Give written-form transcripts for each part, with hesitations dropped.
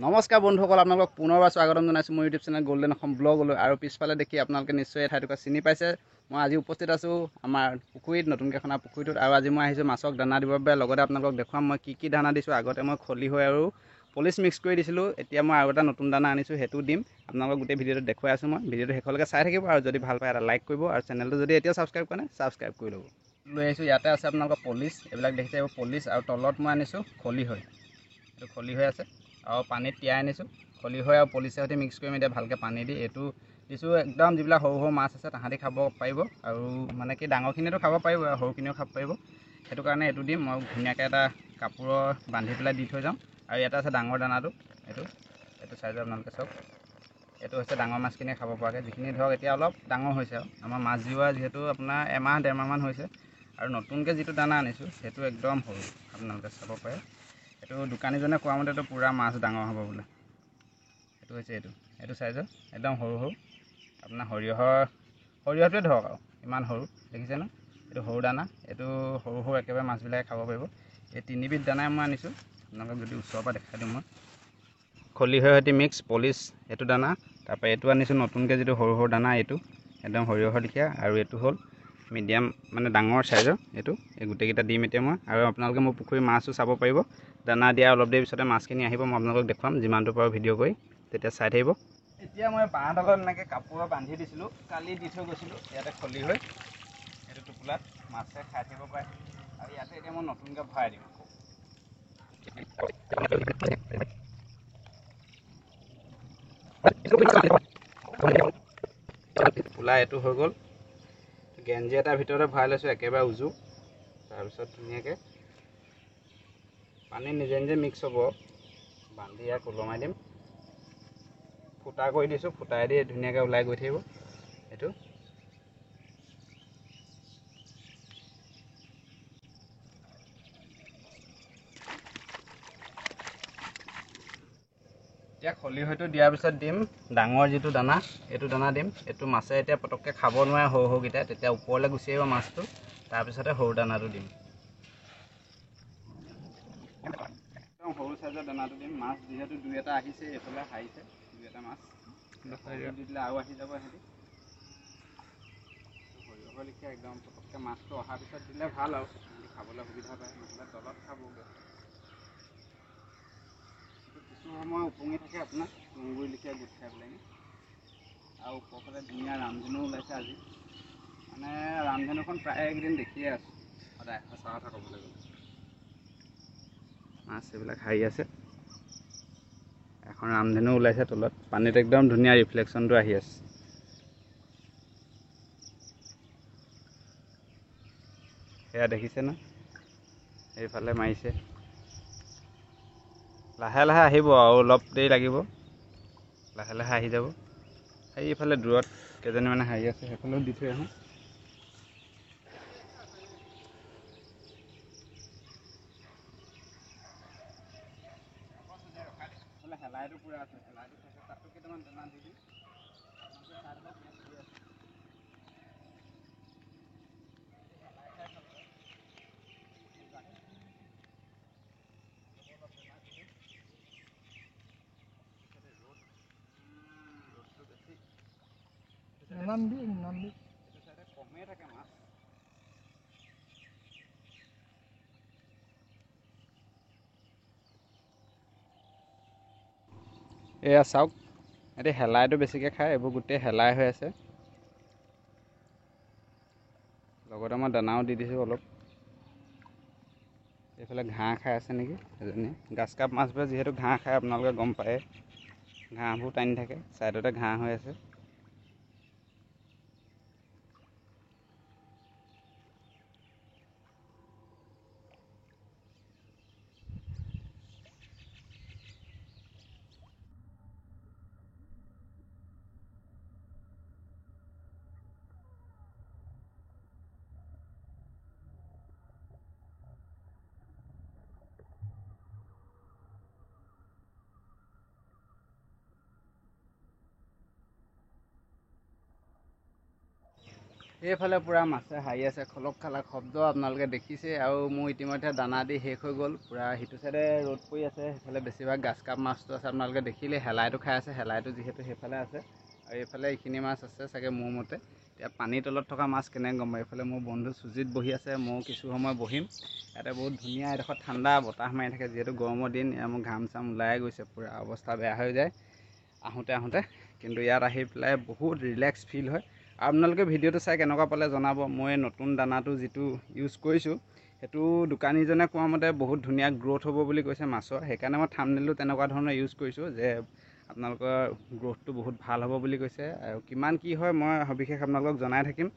নমস্কাৰ বন্ধুসকল, আপোনালোকক পুনৰবাৰ স্বাগতম জনাইছোঁ মোৰ ইউটিউব চেনেল গোল্ডেন অসম ব্লগলৈ। আৰু পিছফালে দেখি আপোনালোকে নিশ্চয় এই ঠাইটুকুৰা চিনি পাইছে। মই আজি উপস্থিত আছোঁ আমাৰ পুখুৰীত, নতুনকৈ খনা পুখুৰীটোত। আৰু আজি মই আহিছোঁ মাছক দানা দিবৰ বাবে। লগতে আপোনালোকক দেখুৱাম মই কি দানা দিছোঁ। আগতে মই খলিহৈ আৰু পলিচ মিক্স কৰি দিছিলোঁ, এতিয়া মই আৰু এটা নতুন দানা আনিছোঁ, সেইটো দিম। আপোনালোকক গোটেই ভিডিঅ'টো দেখুৱাই আছোঁ। মই ভিডিঅ'টো শেষলৈকে চাই থাকিব, আৰু যদি ভাল পায় এটা লাইক কৰিব, আৰু চেনেলটো যদি এতিয়া ছাবস্ক্ৰাইব কৰা নাই ছাবস্ক্ৰাইব কৰি ল'ব। লৈ আহিছোঁ, ইয়াতে আছে আপোনালোকৰ পলিচ, এইবিলাক দেখিছে এইবোৰ পলিচ। আৰু তলত মই আনিছোঁ খলিহৈ, এইটো খলিহৈ আছে। আৰু পানীত তিয়াই আনিছোঁ খলিহৈ আৰু পলিচৰ সৈতে মিক্স কৰিম এতিয়া ভালকৈ পানী দি। এইটো দিছোঁ একদম যিবিলাক সৰু সৰু মাছ আছে তাহাঁতি খাব পাৰিব, আৰু মানে কি ডাঙৰখিনিয়েতো খাব পাৰিব আৰু সৰুখিনিও খাব পাৰিব। সেইটো কাৰণে এইটো দিম মই ধুনীয়াকৈ এটা কাপোৰৰ বান্ধি পেলাই দি থৈ যাওঁ। আৰু ইয়াতে আছে ডাঙৰ দানাটো, এইটো চাইজৰ আপোনালোকে চাওক। এইটো হৈছে ডাঙৰ মাছখিনিয়ে খাব পৰাকৈ, যিখিনি ধৰক এতিয়া অলপ ডাঙৰ হৈছে। আৰু আমাৰ মাছ জিওৱা যিহেতু আপোনাৰ এমাহ ডেৰমাহমান হৈছে। আৰু নতুনকৈ যিটো দানা আনিছোঁ সেইটো একদম সৰু, আপোনালোকে চাব পাৰে। এইটো দোকানীজনে কোৱা মতেতো পূৰা মাছ ডাঙৰ হ'ব বোলে। এইটো হৈছে এইটো চাইজৰ একদম সৰু সৰু। আপোনাৰ সৰিয়হটোৱে ধৰক আৰু ইমান সৰু দেখিছে ন। এইটো সৰু দানা, এইটো সৰু সৰু একেবাৰে মাছবিলাকে খাব পাৰিব। এই তিনিবিধ দানাই মই আনিছোঁ, আপোনালোকক যদি ওচৰৰ পৰা দেখাই দিওঁ। মই খলিহৈৰ সৈতে মিক্স পলিচ এইটো দানা, তাৰপৰা এইটো আনিছোঁ নতুনকৈ যিটো সৰু সৰু দানা, এইটো একদম সৰিয়হৰ লেখীয়া। আৰু এইটো হ'ল মিডিয়াম মানে ডাঙৰ চাইজৰ। এই গোটেইকেইটা দিম এতিয়া মই। আৰু আপোনালোকে মোৰ পুখুৰীৰ মাছো চাব পাৰিব। দানা দিয়া অলপ দেৰি পিছতে মাছখিনি আহিব, মই আপোনালোকক দেখুৱাম যিমানটো পাৰোঁ ভিডিঅ' কৰি, তেতিয়া চাই থাকিব। এতিয়া মই বাঁহ ডালত এনেকৈ কাপোৰৰ বান্ধি দিছিলোঁ, কালি দি থৈ গৈছিলোঁ। ইয়াতে খলিহৈ এইটো টোপোলাত মাছে খাই থাকিব পাৰে। আৰু ইয়াতে এতিয়া মই নতুনকৈ ভৰাই দিম। টোপোলা এইটো হৈ গ'ল, গেঞ্জি এটাৰ ভিতৰতে ভৰাই লৈছোঁ একেবাৰে উজু। তাৰপিছত ধুনীয়াকৈ পানী নিজে নিজে মিক্স হ'ব, বান্ধি ইয়াক ওলমাই দিম। ফুটা কৰি দিছোঁ, ফুটাই দি ধুনীয়াকৈ ওলাই গৈ থাকিব। এইটো এতিয়া খলিহৈটো দিয়াৰ পিছত দিম ডাঙৰ যিটো দানা, এইটো দানা দিম। এইটো মাছে এতিয়া পটককৈ খাব নোৱাৰে সৰু সৰুকেইটা, তেতিয়া ওপৰলৈ গুচি আহিব মাছটো। তাৰপিছতে সৰু দানাটো দিম, একদম সৰু চাইজৰ দানাটো দিম। মাছ যিহেতু দুই এটা আহিছে, এইফালে হাৰিছে দুই এটা মাছ, দি দিলে আৰু আহি যাব সিহঁতি। সৰিয়হৰ লেখীয়া একদম পটককৈ মাছটো অহাৰ পিছত দিলে ভাল, আৰু সিহঁতি খাবলৈ সুবিধা পায়, নহ'লে তলত খাবগৈ। কিছু সময় উপঙি থাকে আপোনাৰ তুঁহগুৰি লেখীয়া গোট খাই পেলাই। আৰু ওপৰফালে ধুনীয়া ৰামধেনু ওলাইছে আজি। মানে ৰামধেনুখন প্ৰায় এইকেইদিন দেখিয়ে আছোঁ সদায়, সঁচা কথা ক'বলৈ গ'লে। মাছ এইবিলাক হাৰি আছে, এখন ৰামধেনু ওলাইছে তলত, পানীত একদম ধুনীয়া ৰিফ্লেকশ্যনটো আহি আছে। সেয়া দেখিছে ন, এইফালে মাৰিছে। লাহে লাহে আহিব, আৰু অলপ দেৰি লাগিব, লাহে লাহে আহি যাব। সেইফালে দূৰত কেইজনীমানে হাৰি আছে, সেইফালেও দি থৈ আহোঁ। শেলাইটো পূৰা আছে, শেলাইটো থাকে, তাতো কেইটামান দানা দি দিম। কমেই থাকে মাছ। এয়া চাওক, এতিয়া শেলাইটো বেছিকৈ খায়, এইবোৰ গোটেই শেলাই হৈ আছে। লগতে মই দানাও দি দিছোঁ অলপ। এইফালে ঘাঁহ খাই আছে নেকি এজনীয়ে। গাছ কাপ মাছবোৰে যিহেতু ঘাঁহ খায়, আপোনালোকে গম পায়, ঘাঁহবোৰ টানি থাকে, ছাইডতে ঘাঁহ হৈ আছে। এইফালে পূৰা মাছে হাৰি আছে, খলক খালাক শব্দ আপোনালোকে দেখিছে। আৰু মোৰ ইতিমধ্যে দানা দি শেষ হৈ গ'ল। পূৰা সিটো চাইডে ৰ'দ পৰি আছে, সেইফালে বেছিভাগ গাছ কাপ মাছটো আছে। আপোনালোকে দেখিলে শেলাইটো খাই আছে, শেলাইটো যিহেতু সেইফালে আছে। আৰু এইফালে এইখিনি মাছ আছে চাগে মোৰ মতে। এতিয়া পানীৰ তলত থকা মাছ কেনেকৈ গম পায়। এইফালে মোৰ বন্ধু সুজিত বহি আছে, ময়ো কিছু সময় বহিম। ইয়াতে বহুত ধুনীয়া এডোখৰ ঠাণ্ডা বতাহ মাৰি থাকে, যিহেতু গৰমৰ দিন। ইয়াৰ মোৰ ঘাম চাম ওলাই গৈছে, পূৰা অৱস্থা বেয়া হৈ যায় আহোঁতে। কিন্তু ইয়াত আহি পেলাই বহুত ৰিলেক্স ফিল হয়। আপোনালোকে ভিডিঅ'টো চাই কেনেকুৱা পালে জনাব। মই নতুন দানাটো যিটো ইউজ কৰিছোঁ, সেইটো দোকানীজনে কোৱা মতে বহুত ধুনীয়া গ্ৰ'থ হ'ব বুলি কৈছে মাছৰ। সেইকাৰণে মই থাম্বনেইলটো তেনেকুৱা ধৰণৰ ইউজ কৰিছোঁ যে আপোনালোকৰ গ্ৰ'থটো বহুত ভাল হ'ব বুলি কৈছে। আৰু কিমান কি হয় মই সবিশেষ আপোনালোকক জনাই থাকিম।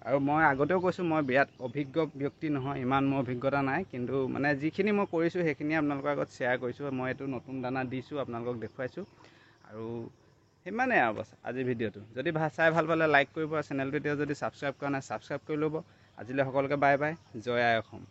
আৰু মই আগতেও কৈছোঁ, মই বিৰাট অভিজ্ঞ ব্যক্তি নহয়, ইমান মোৰ অভিজ্ঞতা নাই। কিন্তু মানে যিখিনি মই কৰিছোঁ সেইখিনি আপোনালোকৰ আগত শ্বেয়াৰ কৰিছোঁ। মই এইটো নতুন দানা দিছোঁ, আপোনালোকক দেখুৱাইছোঁ। আৰু সিমানেই আৰু বছ আজিৰ ভিডিঅ'টো। যদি চাই ভাল পালে লাইক কৰিব, আৰু চেনেলটো এতিয়া যদি ছাবস্ক্ৰাইব কৰা নাই ছাবস্ক্ৰাইব কৰি ল'ব। আজিলৈ সকলোকে বাই বাই, জয় আই অসম।